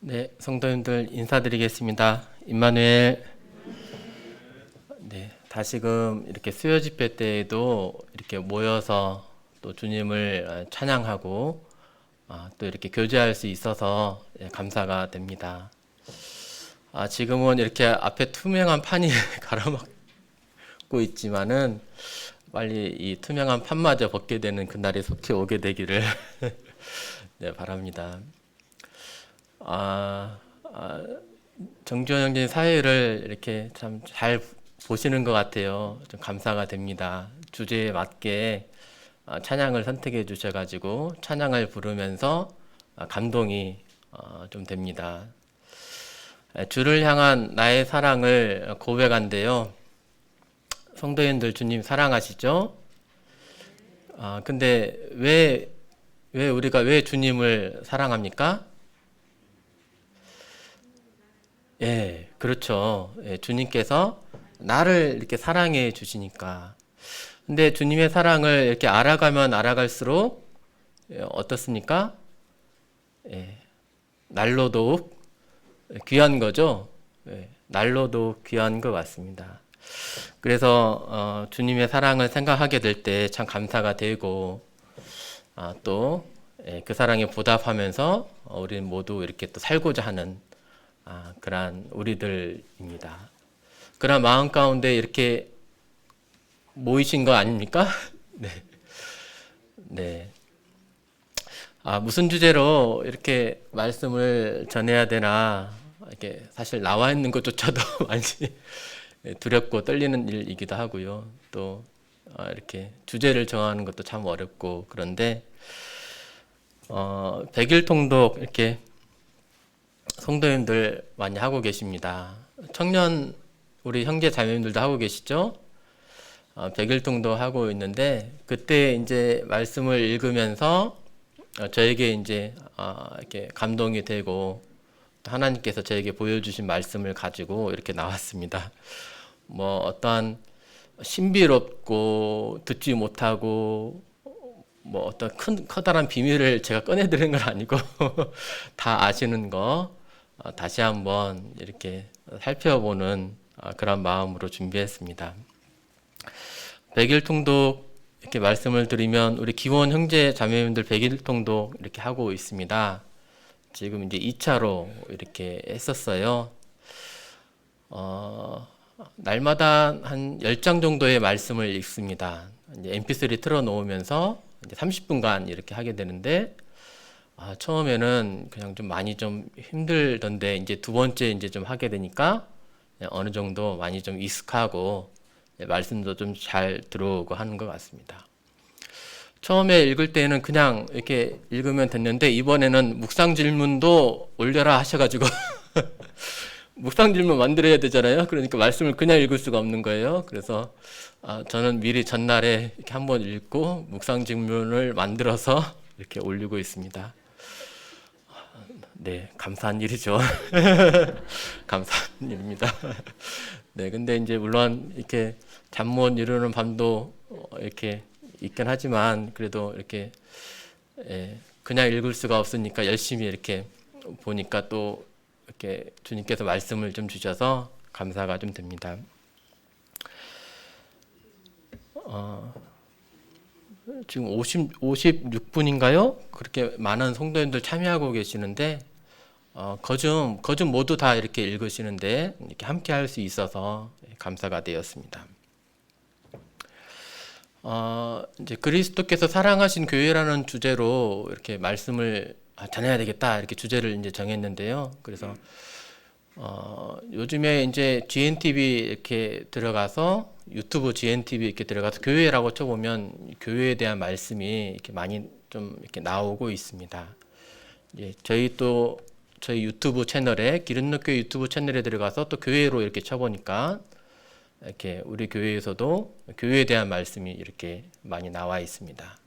네, 성도님들 인사드리겠습니다. 임마누엘. 네, 다시금 이렇게 수요 집회 때에도 이렇게 모여서 또 주님을 찬양하고 또 이렇게 교제할 수 있어서 감사가 됩니다. 지금은 이렇게 앞에 투명한 판이 가로막고 있지만은 빨리 이 투명한 판마저 벗게 되는 그날이 속히 오게 되기를 네, 바랍니다. 정주원 형제님 사회를 이렇게 참 잘 보시는 것 같아요. 좀 감사가 됩니다. 주제에 맞게 찬양을 선택해 주셔가지고 찬양을 부르면서 감동이 좀 됩니다. 주를 향한 나의 사랑을 고백한대요. 성도님들 주님 사랑하시죠? 근데 왜 우리가 왜 주님을 사랑합니까? 예, 그렇죠. 예, 주님께서 나를 이렇게 사랑해 주시니까. 근데 주님의 사랑을 이렇게 알아가면 알아갈수록 어떻습니까? 예, 날로 더욱 귀한 거죠. 예, 날로 더욱 귀한 것 같습니다. 그래서 주님의 사랑을 생각하게 될 때 참 감사가 되고 또 그 사랑에 보답하면서 우리는 모두 이렇게 또 살고자 하는 그러한 우리들입니다. 그런 마음 가운데 이렇게 모이신 거 아닙니까? 네. 네. 무슨 주제로 이렇게 말씀을 전해야 되나, 이렇게 사실 나와 있는 것조차도 많이 두렵고 떨리는 일이기도 하고요. 또, 이렇게 주제를 정하는 것도 참 어렵고, 그런데, 100일 통독 이렇게 성도님들 많이 하고 계십니다. 청년 우리 형제 자매님들도 하고 계시죠? 100일통도 하고 있는데 그때 이제 말씀을 읽으면서 저에게 이제 이렇게 감동이 되고 하나님께서 저에게 보여주신 말씀을 가지고 이렇게 나왔습니다. 뭐 어떠한 신비롭고 듣지 못하고 뭐 어떤 커다란 비밀을 제가 꺼내드리는 건 아니고 다 아시는 거 다시 한번 이렇게 살펴보는 그런 마음으로 준비했습니다. 100일 통독 이렇게 말씀을 드리면 우리 기원 형제 자매님들 100일 통독 이렇게 하고 있습니다. 지금 이제 2차로 이렇게 했었어요. 날마다 한 10장 정도의 말씀을 읽습니다. 이제 mp3 틀어 놓으면서 이제 30분간 이렇게 하게 되는데 처음에는 그냥 좀 많이 좀 힘들던데 이제 두 번째 이제 좀 하게 되니까 어느 정도 많이 좀 익숙하고 말씀도 좀 잘 들어오고 하는 것 같습니다. 처음에 읽을 때는 그냥 이렇게 읽으면 됐는데 이번에는 묵상 질문도 올려라 하셔가지고 묵상 질문 만들어야 되잖아요. 그러니까 말씀을 그냥 읽을 수가 없는 거예요. 그래서 저는 미리 전날에 이렇게 한번 읽고 묵상 질문을 만들어서 이렇게 올리고 있습니다. 네, 감사한 일이죠. 감사한 일입니다. 네, 근데 이제 물론 이렇게 잠 못 이루는 밤도 이렇게 있긴 하지만 그래도 이렇게 그냥 읽을 수가 없으니까 열심히 이렇게 보니까 또 이렇게 주님께서 말씀을 좀 주셔서 감사가 좀 됩니다. 지금 56분인가요? 그렇게 많은 성도님들 참여하고 계시는데 거좀 모두 다 이렇게 읽으시는데 이렇게 함께 할 수 있어서 감사가 되었습니다. 이제 그리스도께서 사랑하신 교회라는 주제로 이렇게 말씀을 전해야 되겠다 이렇게 주제를 이제 정했는데요. 그래서 요즘에 이제 GNTV 이렇게 들어가서 유튜브 GNTV 이렇게 들어가서 교회라고 쳐보면 교회에 대한 말씀이 이렇게 많이 좀 이렇게 나오고 있습니다. 저희 유튜브 채널에 기름넣교회 유튜브 채널에 들어가서 또 교회로 이렇게 쳐보니까 이렇게 우리 교회에서도 교회에 대한 말씀이 이렇게 많이 나와 있습니다.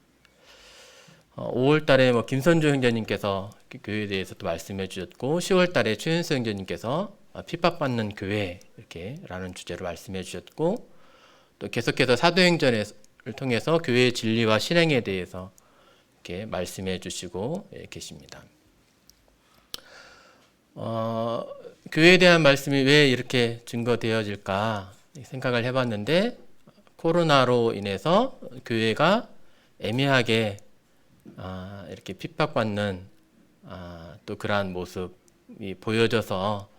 5월 달에 뭐 김선조 형제님께서 교회에 대해서 또 말씀해 주셨고 10월 달에 최윤수 형제님께서 핍박받는 교회 이렇게 라는 주제로 말씀해 주셨고 또 계속해서 사도행전을 통해서 교회의 진리와 실행에 대해서 이렇게 말씀해 주시고 계십니다. 어, 교회에 대한 말씀이 왜 이렇게 증거되어질까 생각을 해봤는데, 코로나로 인해서 교회가 애매하게 이렇게 핍박받는 또 그러한 모습이 보여져서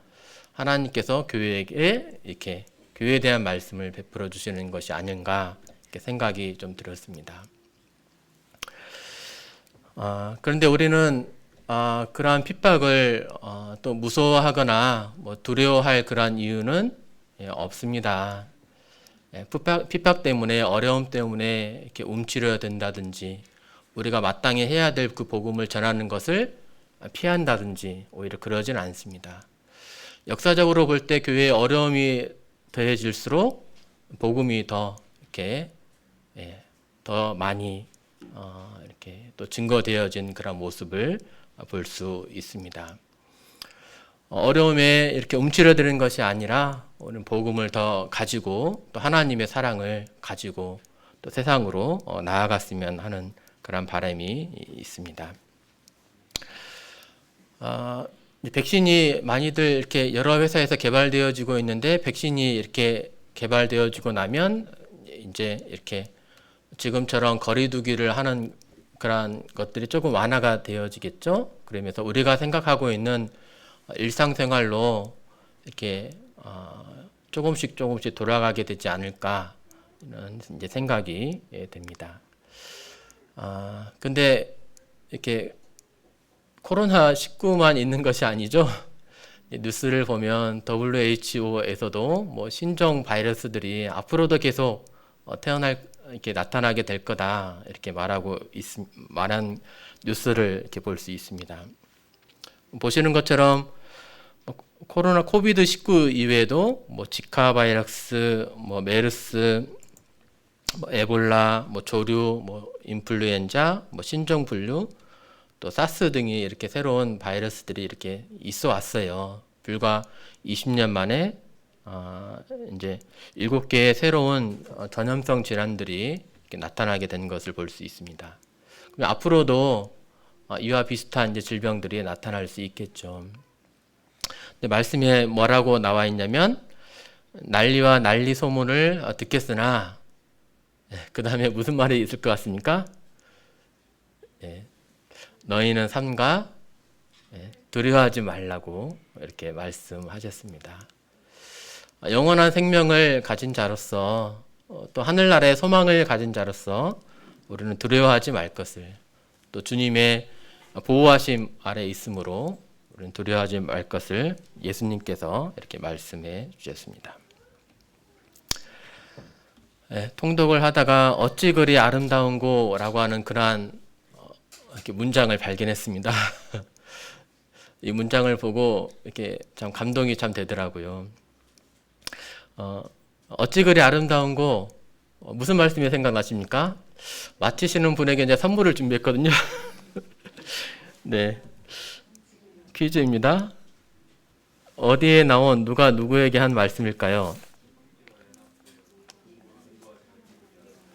하나님께서 교회에게 이렇게 교회에 대한 말씀을 베풀어 주시는 것이 아닌가 이렇게 생각이 좀 들었습니다. 그런데 우리는 그러한 핍박을 또 무서워하거나 뭐 두려워할 그러한 이유는 없습니다. 핍박 때문에, 어려움 때문에 이렇게 움츠려야 된다든지, 우리가 마땅히 해야 될 그 복음을 전하는 것을 피한다든지 오히려 그러진 않습니다. 역사적으로 볼 때 교회의 어려움이 더해질수록 복음이 더 이렇게 더 많이 이렇게 또 증거되어진 그런 모습을 볼 수 있습니다. 어려움에 이렇게 움츠려드는 것이 아니라 우리는 복음을 더 가지고 또 하나님의 사랑을 가지고 또 세상으로 나아갔으면 하는 그런 바람이 있습니다. 백신이 많이들 이렇게 여러 회사에서 개발되어지고 있는데, 백신이 이렇게 개발되어지고 나면 이제 이렇게 지금처럼 거리두기를 하는 그런 것들이 조금 완화가 되어지겠죠. 그러면서 우리가 생각하고 있는 일상생활로 이렇게 조금씩 돌아가게 되지 않을까 이런 이제 생각이 됩니다. 근데 이렇게 코로나19만 있는 것이 아니죠. 뉴스를 보면 WHO에서도 뭐 신종 바이러스들이 앞으로도 계속 이렇게 나타나게 될 거다 이렇게 말한 뉴스를 이렇게 볼 수 있습니다. 보시는 것처럼 코로나 코비드19 이외에도 뭐 지카 바이러스, 뭐 메르스, 뭐 에볼라, 뭐 조류, 뭐 인플루엔자, 뭐 신종분류, 또 사스 등이 이렇게 새로운 바이러스들이 이렇게 있어 왔어요. 불과 20년 만에 이제 7개의 새로운 전염성 질환들이 이렇게 나타나게 된 것을 볼 수 있습니다. 그럼 앞으로도 이와 비슷한 이제 질병들이 나타날 수 있겠죠. 근데 말씀에 뭐라고 나와 있냐면, 난리와 난리 소문을 듣겠으나, 그 다음에 무슨 말이 있을 것 같습니까? 너희는 삼가 두려워하지 말라고 이렇게 말씀하셨습니다. 영원한 생명을 가진 자로서, 또 하늘나라의 소망을 가진 자로서 우리는 두려워하지 말 것을, 또 주님의 보호하심 아래 있으므로 우리는 두려워하지 말 것을 예수님께서 이렇게 말씀해 주셨습니다. 통독을 하다가 어찌 그리 아름다운고라고 하는 그러한 이렇게 문장을 발견했습니다. 이 문장을 보고 이렇게 참 감동이 참 되더라고요. 어찌 그리 아름다운고, 무슨 말씀이 생각나십니까? 맞히시는 분에게 이제 선물을 준비했거든요. 네, 퀴즈입니다. 어디에 나온 누가 누구에게 한 말씀일까요?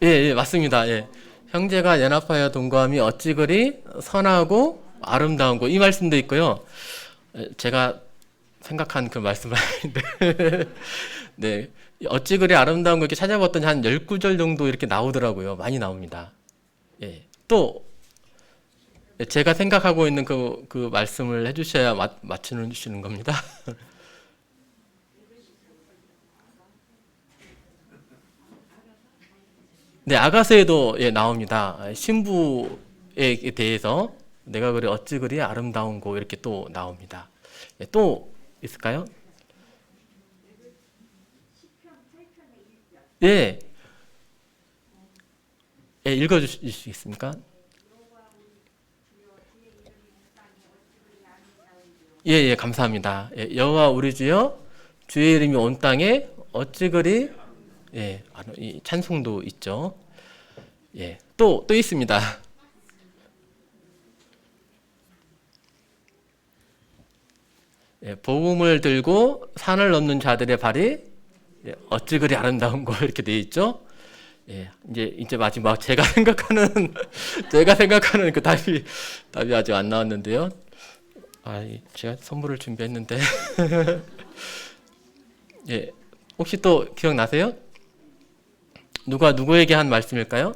예, 맞습니다. 예. 형제가 연합하여 동거함이 어찌 그리 선하고 아름다운고, 이 말씀도 있고요. 제가 생각한 그 말씀은 아닌데 네, 어찌 그리 아름다운 거 이렇게 찾아봤더니 한 10구절 정도 이렇게 나오더라고요. 많이 나옵니다. 예. 또 제가 생각하고 있는 그 말씀을 해주셔야 맞추시는 겁니다. 네, 아가서에도 나옵니다. 신부에 대해서 내가 그리 어찌 그리 아름다운 고 이렇게 또 나옵니다. 또 있을까요? 예, 읽어주시겠습니까? 예, 감사합니다. 여호와 우리 주여, 주의 이름이 온 땅에 어찌 그리, 이 찬송도 있죠. 또 있습니다. 복음을 들고 산을 넘는 자들의 발이 어찌 그리 아름다운 거 이렇게 돼 있죠. 이제 마지막 제가 생각하는 그 답이 아직 안 나왔는데요. 제가 선물을 준비했는데 예, 혹시 또 기억나세요? 누가 누구에게 한 말씀일까요?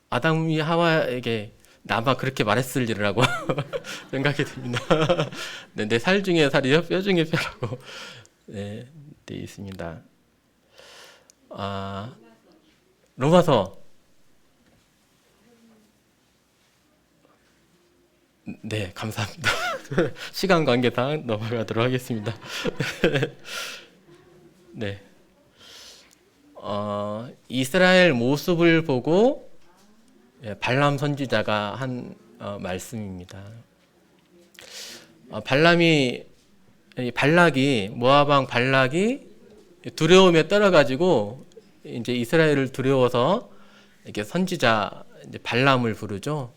아담이 하와에게 나마 그렇게 말했을 일이라고 생각이 듭니다. 네, 내 살 중에 살이요, 뼈 중에 뼈라고 네, 되어 있습니다. 아, 로마서 네, 감사합니다. 시간 관계상 넘어가도록 하겠습니다. 네, 이스라엘 모습을 보고 발람 선지자가 한 말씀입니다. 발락이 모압 왕 발락이 두려움에 떨어가지고 이제 이스라엘을 두려워서 이렇게 선지자 이제 발람을 부르죠.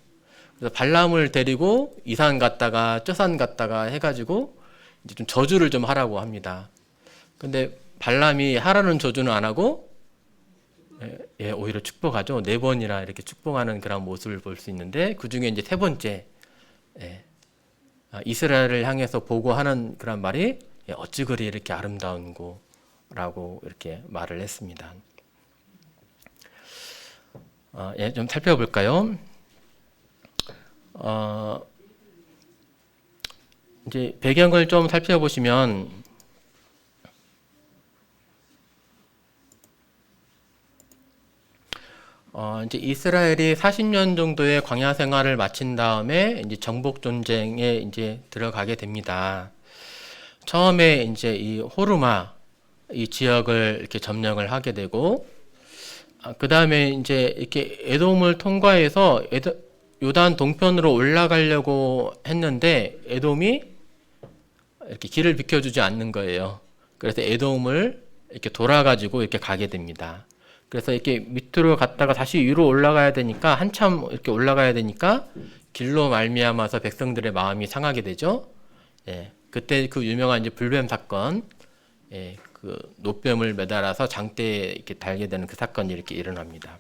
그래서 발람을 데리고 이 산 갔다가 저 산 갔다가 해가지고 이제 좀 저주를 좀 하라고 합니다. 근데 발람이 하라는 저주는 안 하고 오히려 축복하죠. 4번이나 이렇게 축복하는 그런 모습을 볼 수 있는데 그 중에 이제 3번째 이스라엘을 향해서 보고하는 그런 말이 어찌 그리 이렇게 아름다운고라고 이렇게 말을 했습니다. 좀 살펴볼까요? 이제 배경을 좀 살펴보시면 이제 이스라엘이 40년 정도의 광야 생활을 마친 다음에 이제 정복 전쟁에 이제 들어가게 됩니다. 처음에 이제 이 호르마 이 지역을 이렇게 점령을 하게 되고, 그 다음에 이제 이렇게 에돔을 통과해서 요단 동편으로 올라가려고 했는데 에돔이 이렇게 길을 비켜주지 않는 거예요. 그래서 에돔을 이렇게 돌아가지고 이렇게 가게 됩니다. 그래서 이렇게 밑으로 갔다가 다시 위로 올라가야 되니까 한참 이렇게 올라가야 되니까 길로 말미암아서 백성들의 마음이 상하게 되죠. 그때 그 유명한 이제 불뱀 사건, 그 노뱀을 매달아서 장대에 이렇게 달게 되는 그 사건이 이렇게 일어납니다.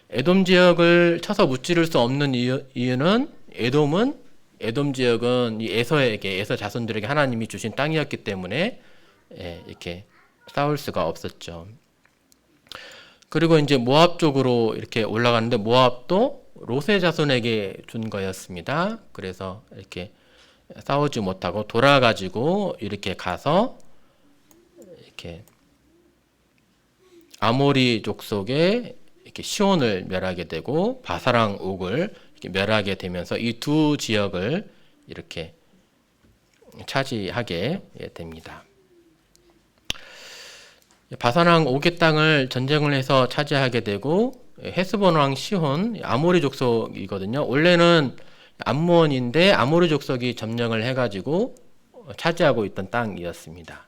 에돔 지역을 쳐서 무찌를 수 없는 이유는 에돔 지역은 이 에서 자손들에게 하나님이 주신 땅이었기 때문에 이렇게 싸울 수가 없었죠. 그리고 이제 모압 쪽으로 이렇게 올라가는데 모압도 롯의 자손에게 준 거였습니다. 그래서 이렇게 싸우지 못하고 돌아가지고 이렇게 가서 이렇게 아모리 족속의 이렇게 시온을 멸하게 되고 바사랑 옥을 이렇게 멸하게 되면서 이 두 지역을 이렇게 차지하게 됩니다. 바사랑 옥의 땅을 전쟁을 해서 차지하게 되고 헤스본 왕 시혼 아모리 족속이거든요. 원래는 암몬인데 아모리 족속이 점령을 해가지고 차지하고 있던 땅이었습니다.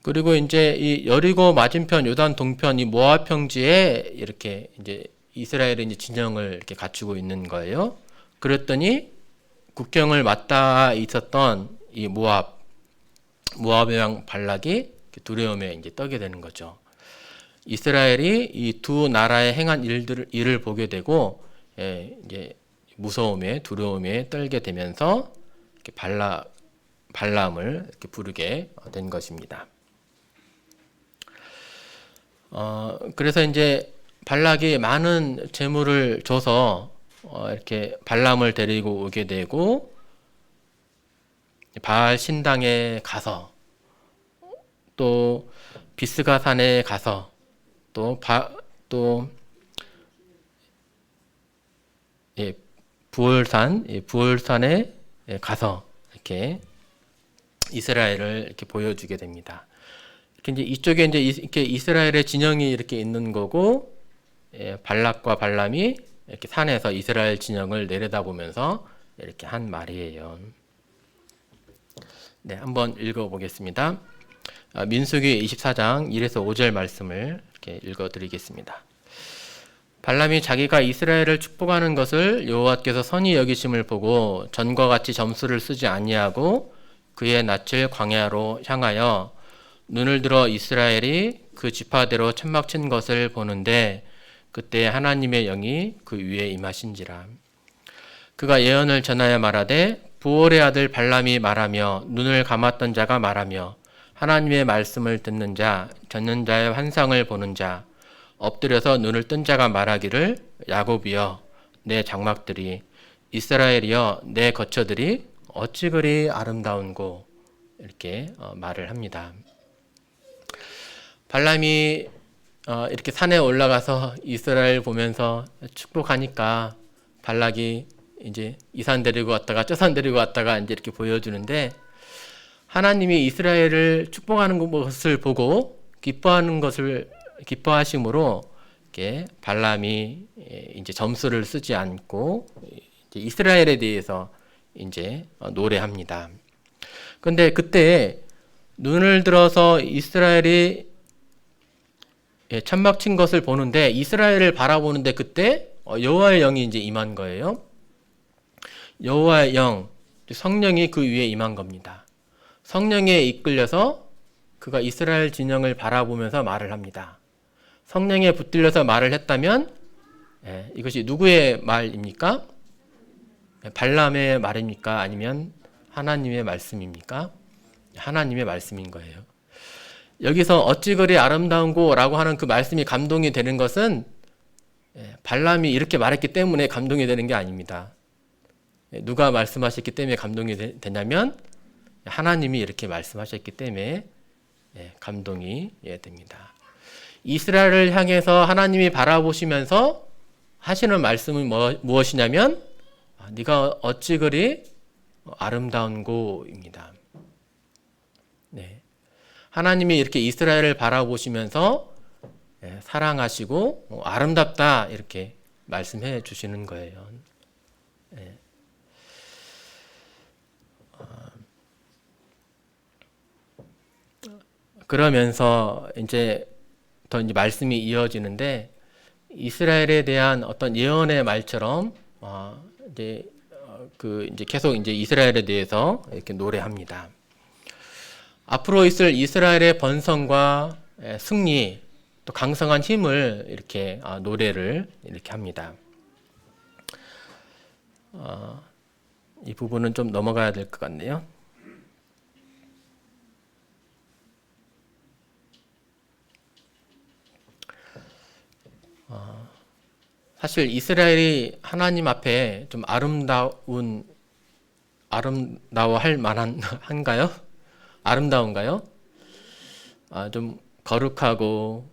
그리고 이제 이 여리고 맞은편 요단 동편 이 모압 평지에 이렇게 이제 이스라엘이 이제 진영을 이렇게 갖추고 있는 거예요. 그랬더니 국경을 맞닿아 있었던 이 모압의 왕 발락이 두려움에 이제 떨게 되는 거죠. 이스라엘이 이 두 나라의 행한 일을 보게 되고 이제 무서움에 두려움에 떨게 되면서 이렇게 발람을 이렇게 부르게 된 것입니다. 그래서 이제 발락이 많은 재물을 줘서 이렇게 발람을 데리고 오게 되고 바알 신당에 가서 또 비스가 산에 가서 또 부올산에 가서 이렇게 이스라엘을 이렇게 보여주게 됩니다. 이제 이쪽에 이제 이렇게 이스라엘의 진영이 이렇게 있는 거고, 발락과 발람이 이렇게 산에서 이스라엘 진영을 내려다보면서 이렇게 한 말이에요. 네, 한번 읽어보겠습니다. 민수기 24장 1에서 5절 말씀을 이렇게 읽어드리겠습니다. 발람이 자기가 이스라엘을 축복하는 것을 여호와께서 선히 여기심을 보고 전과 같이 점수를 쓰지 아니하고 그의 낯을 광야로 향하여 눈을 들어 이스라엘이 그 지파대로 천막 친 것을 보는데 그때 하나님의 영이 그 위에 임하신지라. 그가 예언을 전하여 말하되 부올의 아들 발람이 말하며 눈을 감았던 자가 말하며 하나님의 말씀을 듣는 자, 듣는 자의 환상을 보는 자, 엎드려서 눈을 뜬 자가 말하기를 야곱이여 내 장막들이 이스라엘이여 내 거처들이 어찌 그리 아름다운고 이렇게 말을 합니다. 발람이 이렇게 산에 올라가서 이스라엘 보면서 축복하니까 발락이 이제 이 산 데리고 왔다가 저 산 데리고 왔다가 이제 이렇게 보여주는데 하나님이 이스라엘을 축복하는 것을 보고 기뻐하심으로 이렇게 발람이 이제 점수를 쓰지 않고 이제 이스라엘에 대해서 이제 노래합니다. 근데 그때 눈을 들어서 이스라엘이 천막 친 것을 보는데 이스라엘을 바라보는데 그때 여호와의 영이 이제 임한 거예요. 여호와의 영, 성령이 그 위에 임한 겁니다. 성령에 이끌려서 그가 이스라엘 진영을 바라보면서 말을 합니다. 성령에 붙들려서 말을 했다면 이것이 누구의 말입니까? 발람의 말입니까? 아니면 하나님의 말씀입니까? 하나님의 말씀인 거예요. 여기서 어찌 그리 아름다운고 라고 하는 그 말씀이 감동이 되는 것은 발람이 이렇게 말했기 때문에 감동이 되는 게 아닙니다. 누가 말씀하셨기 때문에 감동이 되냐면 하나님이 이렇게 말씀하셨기 때문에 감동이 됩니다. 이스라엘을 향해서 하나님이 바라보시면서 하시는 말씀은 무엇이냐면 네가 어찌 그리 아름다운고입니다. 네. 하나님이 이렇게 이스라엘을 바라보시면서 사랑하시고 아름답다 이렇게 말씀해 주시는 거예요. 그러면서 이제 더 이제 말씀이 이어지는데 이스라엘에 대한 어떤 예언의 말처럼 이제 계속 이제 이스라엘에 대해서 이렇게 노래합니다. 앞으로 있을 이스라엘의 번성과 승리 또 강성한 힘을 이렇게 노래를 이렇게 합니다. 이 부분은 좀 넘어가야 될 것 같네요. 사실 이스라엘이 하나님 앞에 좀 아름다워할 만한 한가요? 아름다운가요? 좀 거룩하고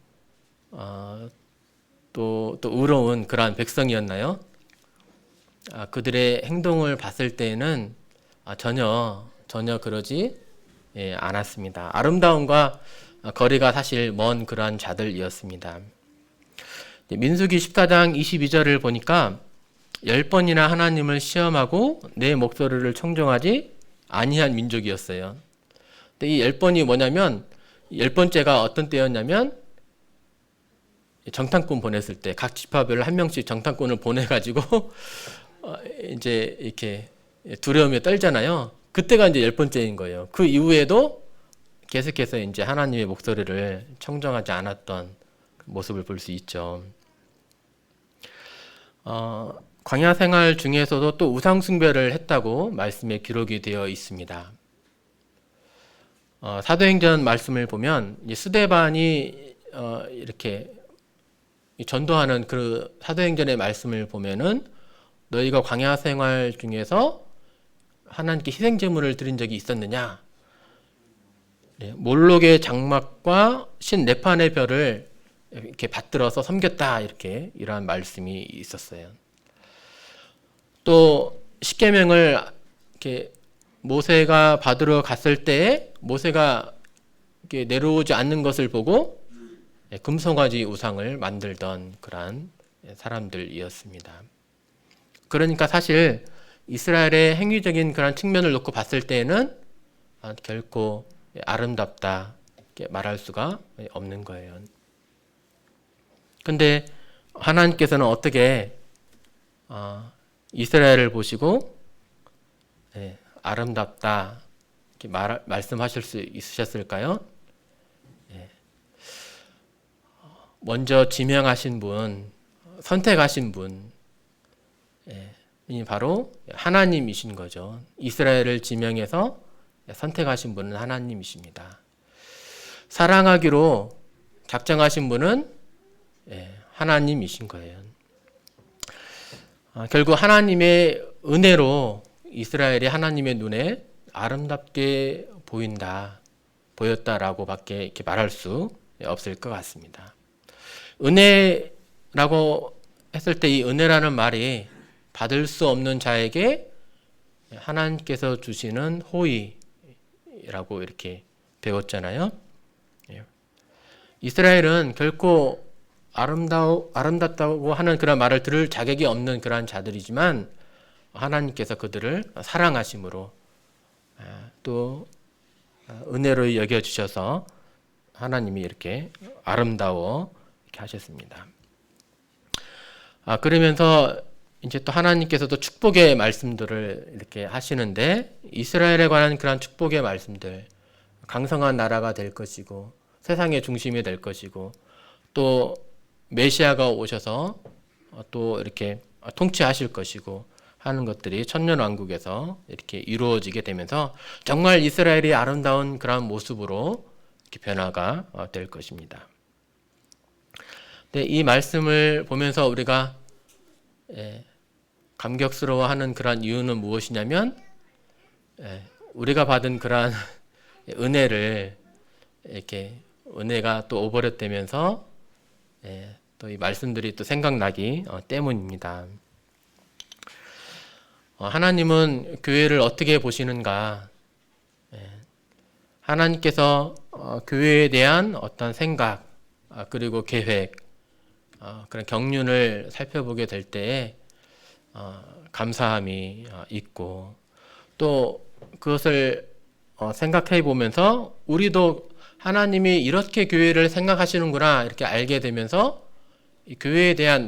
또 의로운 그러한 백성이었나요? 그들의 행동을 봤을 때는 전혀 그러지 않았습니다. 아름다움과 거리가 사실 먼 그러한 자들이었습니다. 민수기 14장 22절을 보니까 10번이나 하나님을 시험하고 내 목소리를 청종하지 아니한 민족이었어요. 근데 이 10번이 뭐냐면 10번째가 어떤 때였냐면 정탐꾼 보냈을 때 각 지파별로 한 명씩 정탐꾼을 보내가지고 이제 이렇게 두려움에 떨잖아요. 그때가 이제 10번째인 거예요. 그 이후에도 계속해서 이제 하나님의 목소리를 청정하지 않았던 모습을 볼 수 있죠. 광야 생활 중에서도 또 우상 숭배를 했다고 말씀에 기록이 되어 있습니다. 사도행전 말씀을 보면 스데반이 이렇게 전도하는 그 사도행전의 말씀을 보면은 너희가 광야 생활 중에서 하나님께 희생 제물을 드린 적이 있었느냐? 몰록의 장막과 신 네판의 별을 이렇게 받들어서 섬겼다 이렇게 이러한 말씀이 있었어요. 또 십계명을 이렇게 모세가 받으러 갔을 때 모세가 이렇게 내려오지 않는 것을 보고 금송아지 우상을 만들던 그러한 사람들이었습니다. 그러니까 사실 이스라엘의 행위적인 그런 측면을 놓고 봤을 때에는 결코 아름답다 이렇게 말할 수가 없는 거예요. 근데 하나님께서는 어떻게 이스라엘을 보시고 아름답다 이렇게 말씀하실 수 있으셨을까요? 먼저 지명하신 분, 선택하신 분, 바로 하나님이신 거죠. 이스라엘을 지명해서 선택하신 분은 하나님이십니다. 사랑하기로 작정하신 분은 하나님이신 거예요. 결국 하나님의 은혜로 이스라엘이 하나님의 눈에 아름답게 보였다라고 밖에 이렇게 말할 수 없을 것 같습니다. 은혜라고 했을 때 이 은혜라는 말이 받을 수 없는 자에게 하나님께서 주시는 호의라고 이렇게 배웠잖아요. 이스라엘은 결코 아름답다고 하는 그런 말을 들을 자격이 없는 그러한 자들이지만 하나님께서 그들을 사랑하심으로 또 은혜로 여겨주셔서 하나님이 이렇게 아름다워 이렇게 하셨습니다. 그러면서 이제 또 하나님께서도 축복의 말씀들을 이렇게 하시는데 이스라엘에 관한 그런 축복의 말씀들, 강성한 나라가 될 것이고 세상의 중심이 될 것이고 또 메시아가 오셔서 또 이렇게 통치하실 것이고 하는 것들이 천년왕국에서 이렇게 이루어지게 되면서 정말 이스라엘이 아름다운 그런 모습으로 이렇게 변화가 될 것입니다. 이 말씀을 보면서 우리가 감격스러워하는 그런 이유는 무엇이냐면 우리가 받은 그러한 은혜를 이렇게 은혜가 또 오버랩되면서 또 이 말씀들이 또 생각나기 때문입니다. 하나님은 교회를 어떻게 보시는가? 하나님께서 교회에 대한 어떤 생각 그리고 계획 그런 경륜을 살펴보게 될 때에 감사함이 있고 또 그것을 생각해 보면서 우리도 하나님이 이렇게 교회를 생각하시는구나 이렇게 알게 되면서 이 교회에 대한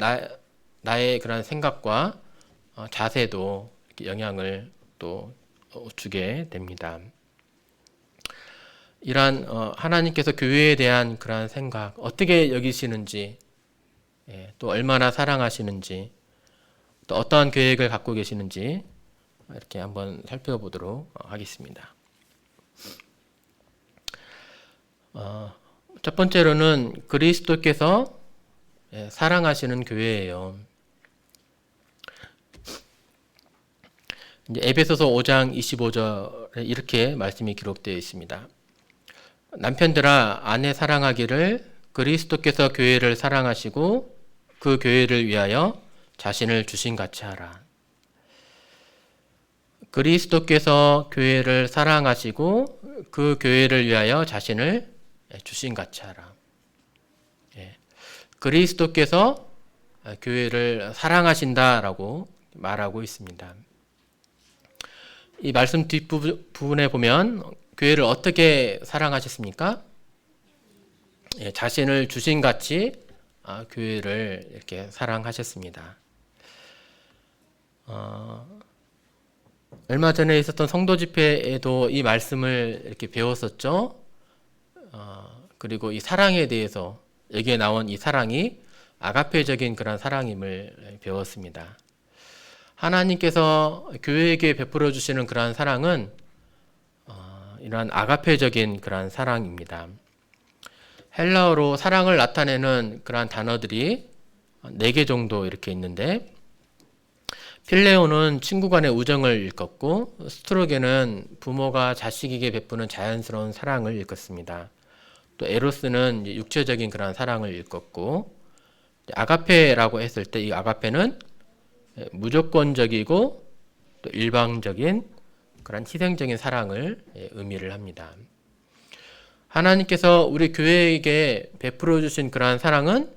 나의 그런 생각과 자세도 영향을 또 주게 됩니다. 이러한 하나님께서 교회에 대한 그러한 생각 어떻게 여기시는지 또 얼마나 사랑하시는지 또 어떠한 계획을 갖고 계시는지 이렇게 한번 살펴보도록 하겠습니다. 첫 번째로는 그리스도께서 사랑하시는 교회예요. 이제 에베소서 5장 25절에 이렇게 말씀이 기록되어 있습니다. 남편들아 아내 사랑하기를 그리스도께서 교회를 사랑하시고 그 교회를 위하여 자신을 주신같이 하라. 그리스도께서 교회를 사랑하시고 그 교회를 위하여 자신을 주신같이 하라. 그리스도께서 교회를 사랑하신다라고 말하고 있습니다. 이 말씀 뒷부분에 보면 교회를 어떻게 사랑하셨습니까? 자신을 주신같이 교회를 이렇게 사랑하셨습니다. 얼마 전에 있었던 성도 집회에도 이 말씀을 이렇게 배웠었죠. 그리고 이 사랑에 대해서 여기에 나온 이 사랑이 아가페적인 그런 사랑임을 배웠습니다. 하나님께서 교회에게 베풀어 주시는 그러한 사랑은 이러한 아가페적인 그러한 사랑입니다. 헬라어로 사랑을 나타내는 그러한 단어들이 4개 정도 이렇게 있는데 필레오는 친구 간의 우정을 일컫고 스트로게는 부모가 자식에게 베푸는 자연스러운 사랑을 일컫습니다. 또 에로스는 육체적인 그런 사랑을 일컫고 아가페라고 했을 때 이 아가페는 무조건적이고 또 일방적인 그런 희생적인 사랑을 의미를 합니다. 하나님께서 우리 교회에게 베풀어 주신 그러한 사랑은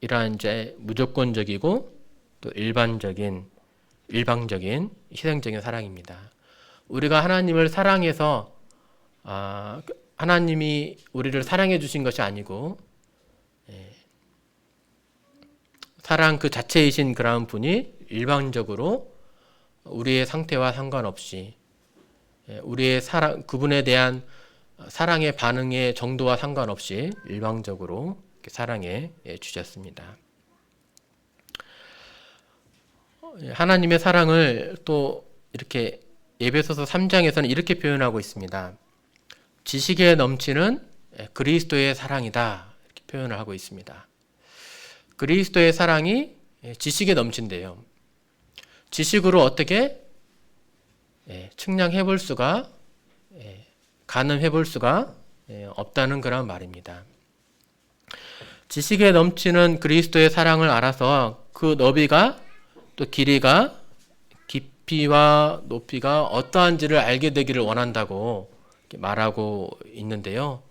이러한 이제 무조건적이고 또 일방적인 희생적인 사랑입니다. 우리가 하나님을 사랑해서 하나님이 우리를 사랑해 주신 것이 아니고 사랑 그 자체이신 그러한 분이 일방적으로 우리의 상태와 상관없이 우리의 그분에 대한 사랑의 반응의 정도와 상관없이 일방적으로 사랑해 주셨습니다. 하나님의 사랑을 또 이렇게 에베소서 3장에서는 이렇게 표현하고 있습니다. 지식에 넘치는 그리스도의 사랑이다, 이렇게 표현을 하고 있습니다. 그리스도의 사랑이 지식에 넘친대요. 지식으로 어떻게 측량해 볼 수가, 가늠해 볼 수가 없다는 그런 말입니다. 지식에 넘치는 그리스도의 사랑을 알아서 그 너비가 또 길이가, 깊이와 높이가 어떠한지를 알게 되기를 원한다고 말하고 있는데요.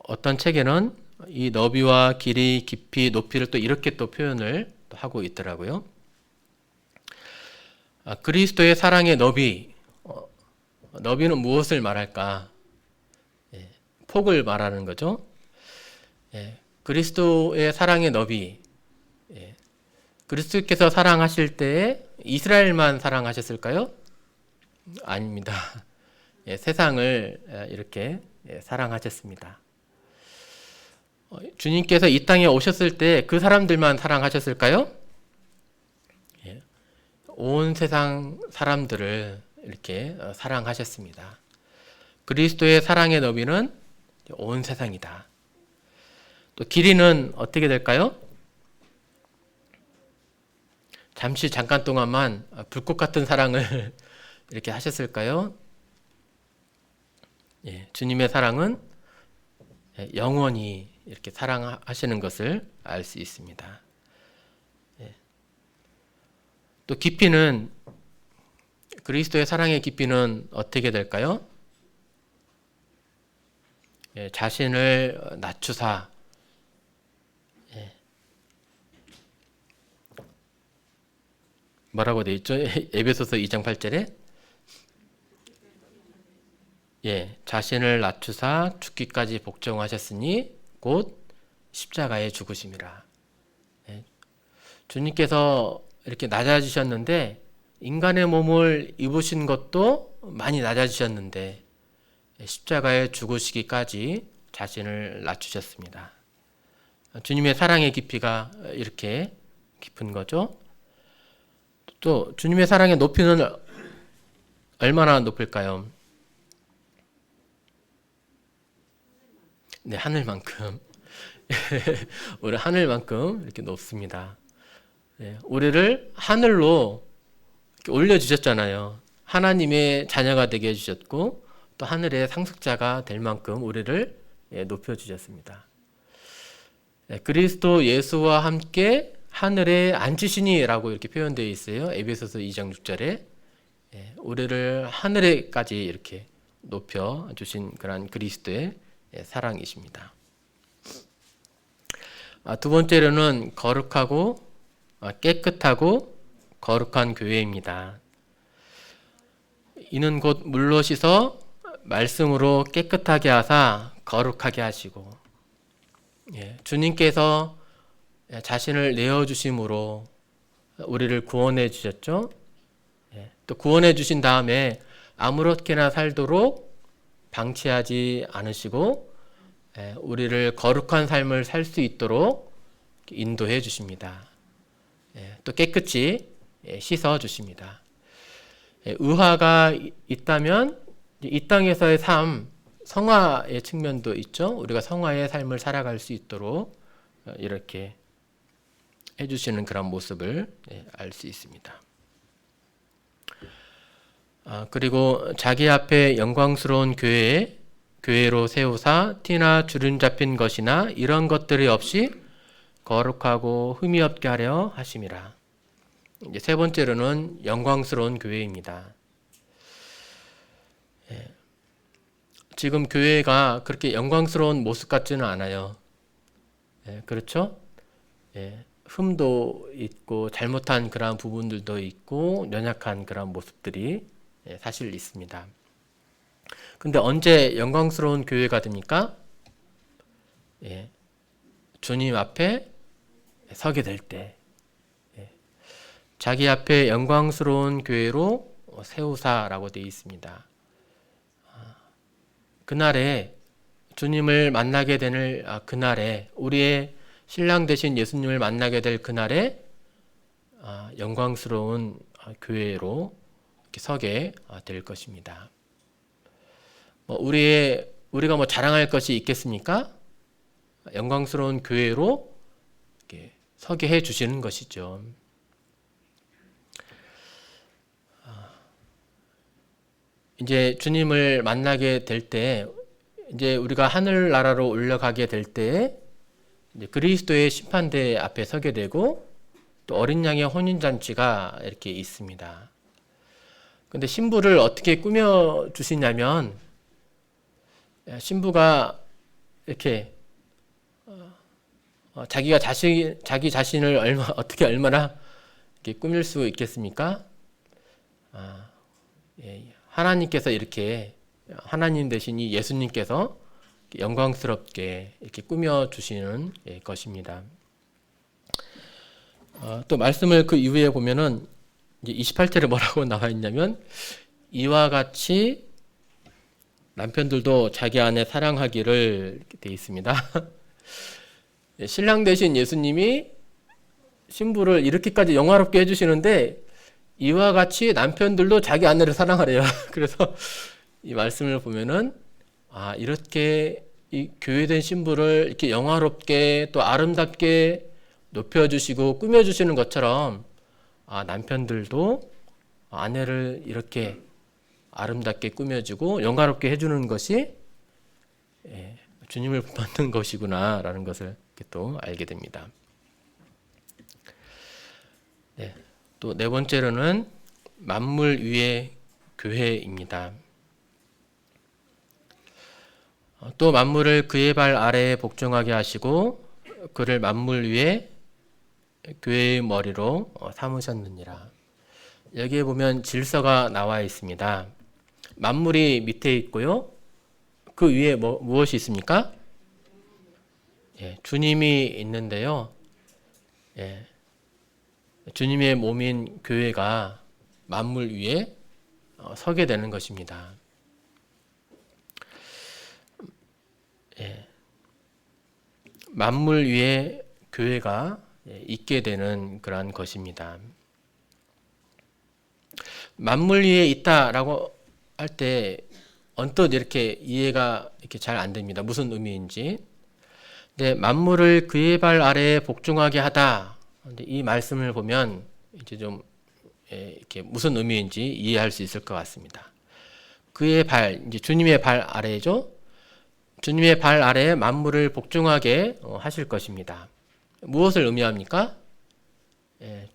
어떤 책에는 이 너비와 길이, 깊이, 높이를 또 이렇게 또 표현을 또 하고 있더라고요. 그리스도의 사랑의 너비, 너비는 무엇을 말할까? 폭을 말하는 거죠. 그리스도의 사랑의 너비, 그리스도께서 사랑하실 때에 이스라엘만 사랑하셨을까요? 아닙니다. 세상을 이렇게 사랑하셨습니다. 주님께서 이 땅에 오셨을 때 그 사람들만 사랑하셨을까요? 온 세상 사람들을 이렇게 사랑하셨습니다. 그리스도의 사랑의 너비는 온 세상이다. 또 길이는 어떻게 될까요? 잠깐 동안만 불꽃 같은 사랑을 이렇게 하셨을까요? 주님의 사랑은 영원히 이렇게 사랑하시는 것을 알 수 있습니다. 또 깊이는, 그리스도의 사랑의 깊이는 어떻게 될까요? 자신을 낮추사, 뭐라고 되어 있죠? 에베소서 2장 8절에 자신을 낮추사 죽기까지 복종하셨으니 곧 십자가에 죽으심이라. 주님께서 이렇게 낮아지셨는데, 인간의 몸을 입으신 것도 많이 낮아지셨는데 십자가에 죽으시기까지 자신을 낮추셨습니다. 주님의 사랑의 깊이가 이렇게 깊은 거죠. 또 주님의 사랑의 높이는 얼마나 높을까요? 네, 하늘만큼. 우리 하늘만큼 이렇게 높습니다. 우리를 하늘로 올려주셨잖아요. 하나님의 자녀가 되게 해주셨고 또 하늘의 상속자가 될 만큼 우리를 높여주셨습니다. 그리스도 예수와 함께 하늘에 앉으시니 라고 이렇게 표현되어 있어요. 에베소서 2장 6절에 우리를 하늘에까지 이렇게 높여주신 그런 그리스도의 사랑이십니다. 두 번째로는 거룩하고 깨끗하고 거룩한 교회입니다. 이는 곧 물로 씻어 말씀으로 깨끗하게 하사 거룩하게 하시고, 주님께서 자신을 내어주심으로 우리를 구원해 주셨죠. 또 구원해 주신 다음에 아무렇게나 살도록 방치하지 않으시고 우리를 거룩한 삶을 살 수 있도록 인도해 주십니다. 또 깨끗이 씻어 주십니다. 의화가 있다면 이 땅에서의 삶, 성화의 측면도 있죠. 우리가 성화의 삶을 살아갈 수 있도록 이렇게 해주시는 그런 모습을 알 수 있습니다. 그리고 자기 앞에 영광스러운 교회로 세우사 티나 주름 잡힌 것이나 이런 것들이 없이 거룩하고 흠이 없게 하려 하심이라. 이제 세 번째로는 영광스러운 교회입니다. 지금 교회가 그렇게 영광스러운 모습 같지는 않아요. 그렇죠? 흠도 있고 잘못한 그러한 부분들도 있고 연약한 그런 모습들이 사실 있습니다. 근데 언제 영광스러운 교회가 됩니까? 주님 앞에 서게 될 때, 자기 앞에 영광스러운 교회로 세우사라고 되어 있습니다. 그날에 주님을 만나게 되는 그날에 우리의 신랑 되신 예수님을 만나게 될 그날에 영광스러운 교회로 이렇게 서게 될 것입니다. 우리가 뭐 자랑할 것이 있겠습니까? 영광스러운 교회로 이렇게 서게 해 주시는 것이죠. 이제 주님을 만나게 될 때, 이제 우리가 하늘나라로 올라가게 될 때, 이제 그리스도의 심판대 앞에 서게 되고, 또 어린 양의 혼인잔치가 이렇게 있습니다. 근데 신부를 어떻게 꾸며 주시냐면, 신부가 이렇게 자기 자신을 어떻게 얼마나 이렇게 꾸밀 수 있겠습니까? 하나님께서 이렇게, 하나님 대신 이 예수님께서 영광스럽게 이렇게 꾸며 주시는 것입니다. 또 말씀을 그 이후에 보면은 이제 28절에 뭐라고 나와 있냐면, 이와 같이 남편들도 자기 아내 사랑하기를 이렇게 돼 있습니다. 신랑 되신 예수님이 신부를 이렇게까지 영화롭게 해주시는데, 이와 같이 남편들도 자기 아내를 사랑하래요. 그래서 이 말씀을 보면은, 이렇게 이 교회된 신부를 이렇게 영화롭게 또 아름답게 높여주시고 꾸며주시는 것처럼, 남편들도 아내를 이렇게 아름답게 꾸며주고 영화롭게 해주는 것이 주님을 본받는 것이구나라는 것을 또 알게 됩니다. 네, 또 네 번째로는 만물 위의 교회입니다. 또 만물을 그의 발 아래에 복종하게 하시고 그를 만물 위에 교회의 머리로 삼으셨느니라. 여기에 보면 질서가 나와 있습니다. 만물이 밑에 있고요. 그 위에 무엇이 있습니까? 주님이 있는데요. 주님의 몸인 교회가 만물 위에 서게 되는 것입니다. 만물 위에 교회가 있게 되는 그러한 것입니다. 만물 위에 있다라고 할 때 언뜻 이렇게 이해가 이렇게 잘 안 됩니다. 무슨 의미인지. 근데 만물을 그의 발 아래에 복종하게 하다. 근데 이 말씀을 보면 이제 좀 이렇게 무슨 의미인지 이해할 수 있을 것 같습니다. 그의 발, 이제 주님의 발 아래죠. 주님의 발 아래에 만물을 복종하게 하실 것입니다. 무엇을 의미합니까?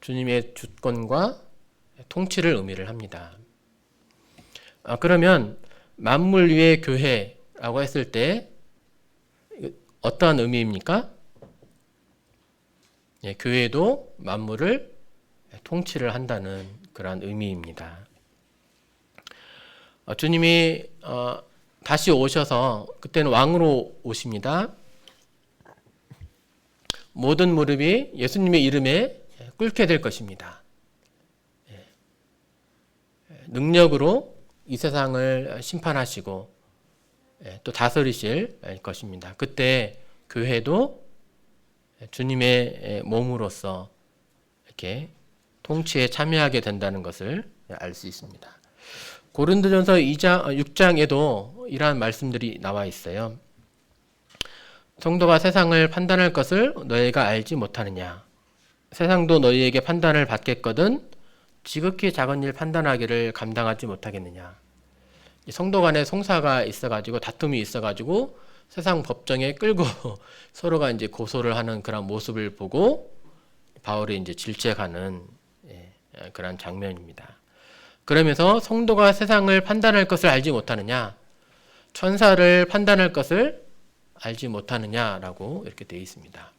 주님의 주권과 통치를 의미를 합니다. 그러면 만물 위의 교회라고 했을 때 어떠한 의미입니까? 교회도 만물을 통치를 한다는 그런 의미입니다. 주님이 다시 오셔서 그때는 왕으로 오십니다. 모든 무릎이 예수님의 이름에 꿇게 될 것입니다. 능력으로 이 세상을 심판하시고 또 다스리실 것입니다. 그때 교회도 주님의 몸으로서 이렇게 통치에 참여하게 된다는 것을 알 수 있습니다. 고린도전서 6장에도 이러한 말씀들이 나와 있어요. 성도가 세상을 판단할 것을 너희가 알지 못하느냐. 세상도 너희에게 판단을 받겠거든 지극히 작은 일 판단하기를 감당하지 못하겠느냐. 성도 간에 송사가 있어가지고 다툼이 있어가지고 세상 법정에 끌고 서로가 이제 고소를 하는 그런 모습을 보고 바울이 이제 질책하는 그런 장면입니다. 그러면서 성도가 세상을 판단할 것을 알지 못하느냐, 천사를 판단할 것을 알지 못하느냐라고 이렇게 되어 있습니다.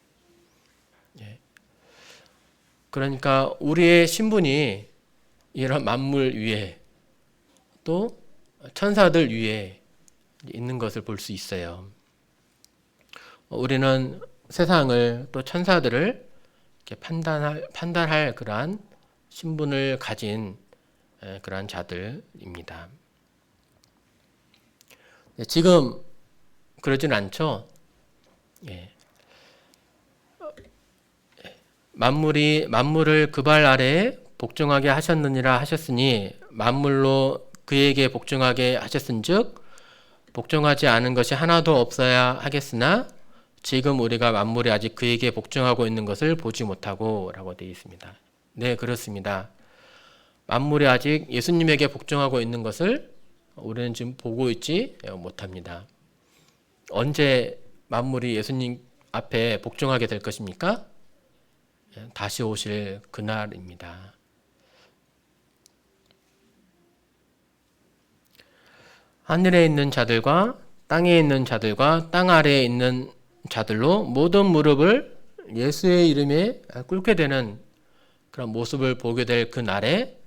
그러니까 우리의 신분이 이런 만물 위에 또 천사들 위에 있는 것을 볼 수 있어요. 우리는 세상을 또 천사들을 이렇게 판단할 그러한 신분을 가진 그러한 자들입니다. 지금 그러진 않죠. 만물을 그 발 아래에 복종하게 하셨느니라 하셨으니 만물로 그에게 복종하게 하셨은즉 복종하지 않은 것이 하나도 없어야 하겠으나 지금 우리가 만물이 아직 그에게 복종하고 있는 것을 보지 못하고 라고 되어 있습니다. 네, 그렇습니다. 만물이 아직 예수님에게 복종하고 있는 것을 우리는 지금 보고 있지 못합니다. 언제 만물이 예수님 앞에 복종하게 될 것입니까? 다시 오실 그날입니다. 하늘에 있는 자들과 땅에 있는 자들과 땅 아래에 있는 자들로 모든 무릎을 예수의 이름에 꿇게 되는 그런 모습을 보게 될 그 날에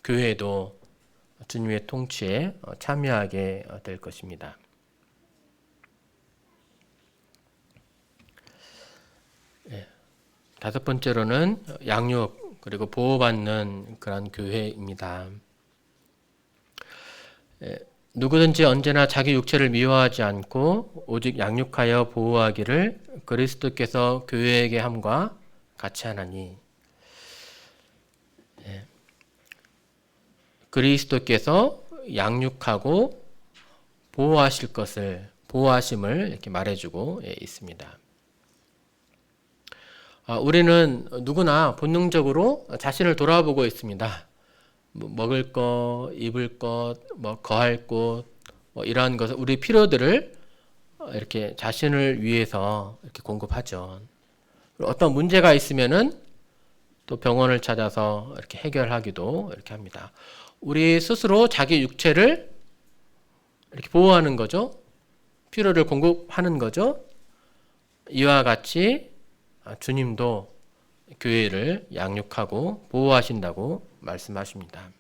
교회도 주님의 통치에 참여하게 될 것입니다. 다섯 번째로는 양육 그리고 보호받는 그런 교회입니다. 누구든지 언제나 자기 육체를 미워하지 않고 오직 양육하여 보호하기를 그리스도께서 교회에게 함과 같이 하나니. 그리스도께서 양육하고 보호하심을 이렇게 말해주고 있습니다. 우리는 누구나 본능적으로 자신을 돌아보고 있습니다. 먹을 것, 입을 것, 거할 곳, 이러한 것을 우리 필요들을 이렇게 자신을 위해서 이렇게 공급하죠. 어떤 문제가 있으면은 또 병원을 찾아서 이렇게 해결하기도 이렇게 합니다. 우리 스스로 자기 육체를 이렇게 보호하는 거죠. 필요를 공급하는 거죠. 이와 같이 주님도 교회를 양육하고 보호하신다고 말씀하십니다.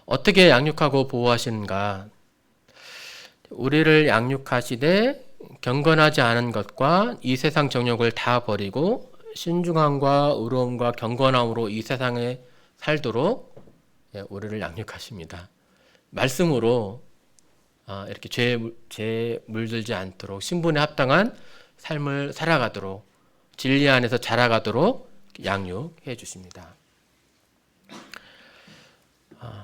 어떻게 양육하고 보호하시는가? 우리를 양육하시되 경건하지 않은 것과 이 세상 정욕을 다 버리고 신중함과 의로움과 경건함으로 이 세상에 살도록 우리를 양육하십니다. 말씀으로 이렇게 죄에 물들지 않도록 신분에 합당한 삶을 살아가도록 진리 안에서 자라가도록 양육해 주십니다.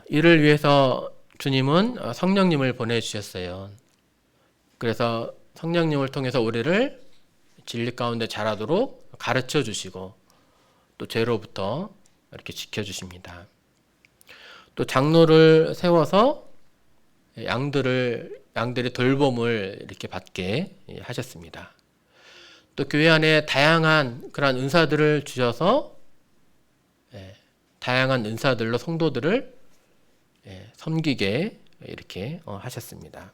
이를 위해서 주님은 성령님을 보내주셨어요. 그래서 성령님을 통해서 우리를 진리 가운데 자라도록 가르쳐 주시고 또 죄로부터 이렇게 지켜주십니다. 또 장로를 세워서 양들의 돌봄을 이렇게 받게 하셨습니다. 또 교회 안에 다양한 그런 은사들을 주셔서 다양한 은사들로 성도들을 섬기게 이렇게 하셨습니다.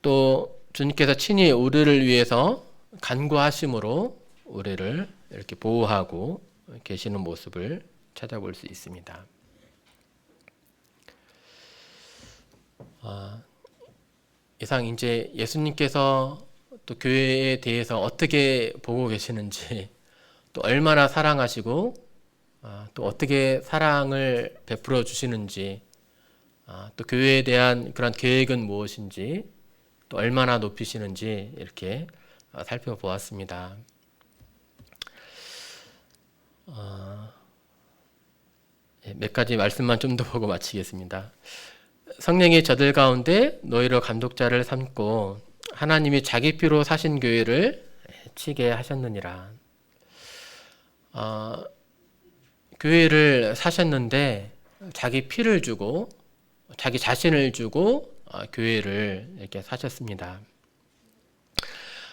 또 주님께서 친히 우리를 위해서 간구하심으로 우리를 이렇게 보호하고 계시는 모습을 찾아볼 수 있습니다. 이상 이제 예수님께서 또 교회에 대해서 어떻게 보고 계시는지, 또 얼마나 사랑하시고 또 어떻게 사랑을 베풀어 주시는지, 또 교회에 대한 그런 계획은 무엇인지, 또 얼마나 높이시는지 이렇게 살펴보았습니다. 몇 가지 말씀만 좀 더 보고 마치겠습니다. 성령이 저들 가운데 너희로 감독자를 삼고 하나님이 자기 피로 사신 교회를 치게 하셨느니라. 교회를 사셨는데 자기 피를 주고 자기 자신을 주고 교회를 이렇게 사셨습니다.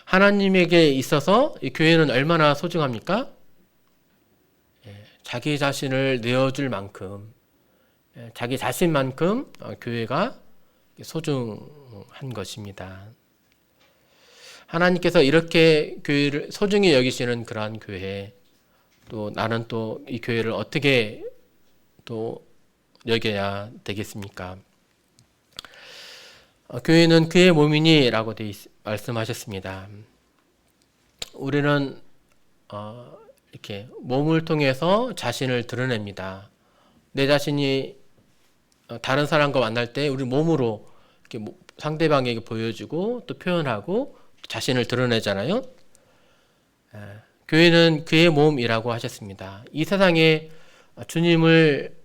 하나님에게 있어서 이 교회는 얼마나 소중합니까? 자기 자신을 내어줄 만큼, 자기 자신만큼 교회가 소중한 것입니다. 하나님께서 이렇게 교회를 소중히 여기시는 그러한 교회, 또 나는 또 이 교회를 어떻게 또 여겨야 되겠습니까? 교회는 그의 몸이니 라고 말씀하셨습니다. 우리는 이렇게 몸을 통해서 자신을 드러냅니다. 내 자신이 다른 사람과 만날 때 우리 몸으로 이렇게 상대방에게 보여주고 또 표현하고 자신을 드러내잖아요. 교회는 그의 몸이라고 하셨습니다. 이 세상에 주님을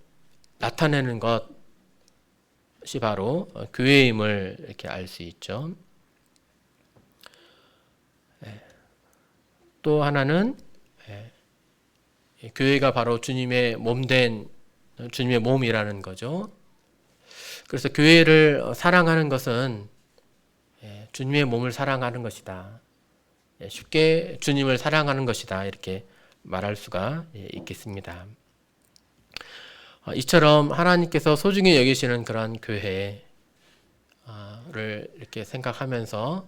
나타내는 것이 바로 교회임을 이렇게 알 수 있죠. 또 하나는 교회가 바로 주님의 몸된 주님의 몸이라는 거죠. 그래서 교회를 사랑하는 것은 주님의 몸을 사랑하는 것이다. 쉽게 주님을 사랑하는 것이다. 이렇게 말할 수가 있겠습니다. 이처럼 하나님께서 소중히 여기시는 그런 교회를 이렇게 생각하면서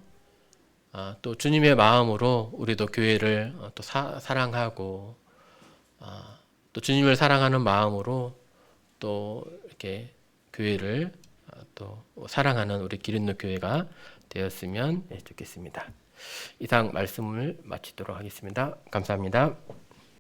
또 주님의 마음으로 우리도 교회를 또 사랑하고 또 주님을 사랑하는 마음으로 또 이렇게 교회를 또 사랑하는 우리 기린노 교회가 되었으면 좋겠습니다. 이상 말씀을 마치도록 하겠습니다. 감사합니다.